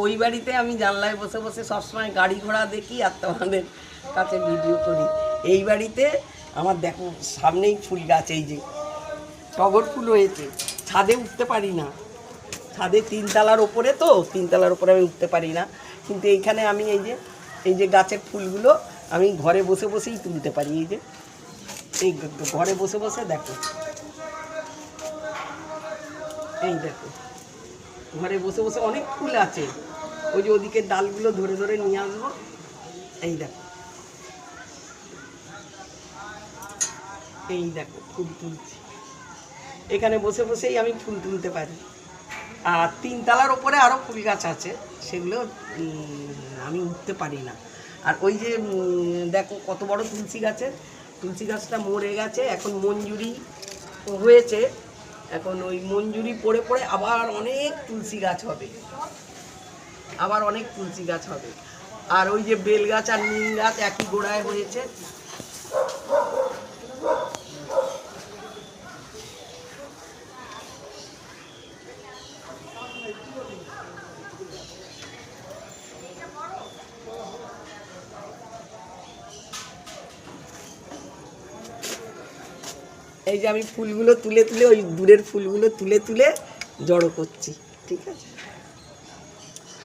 ওই বাড়িতে আমি জানলায় বসে বসে সবসময় গাড়ি ঘোড়া দেখি আর তোমাদের কাছে ভিডিও করি। এই বাড়িতে আমার দেখো সামনেই ফুল গাছ, এই যে টগর ফুল হয়েছে। ছাদে উঠতে পারি না, ছাদে 3 তলার ওপরে, তো 3 তলার ওপরে আমি উঠতে পারি না, কিন্তু এইখানে আমি এই যে গাছের ফুলগুলো আমি ঘরে বসে বসেই তুলতে পারি। এই যে এই ঘরে বসে বসে দেখো, এই দেখো ঘরে বসে বসে অনেক ফুল আছে। ওই যে ওদিকে ডালগুলো ধরে ধরে নিয়ে আসবো। এই দেখো, এই দেখো ফুল তুলছি, এখানে বসে বসেই আমি ফুল তুলতে পারি। আর 3 তলার ওপরে আরও ফুল গাছ আছে, সেগুলো আমি উঠতে পারি না। আর ওই যে দেখো কত বড় তুলসী গাছটা মরে গেছে, এখন মঞ্জুরি হয়েছে, এখন ওই মঞ্জুরি পড়ে পড়ে আবার অনেক তুলসী গাছ হবে, আর ওই যে বেল গাছ আর নিম গাছ একই গোড়ায় হয়েছে। এই যে আমি ফুলগুলো তুলে তুলে, ওই দূরের ফুলগুলো তুলে তুলে জড়ো করছি, ঠিক আছে।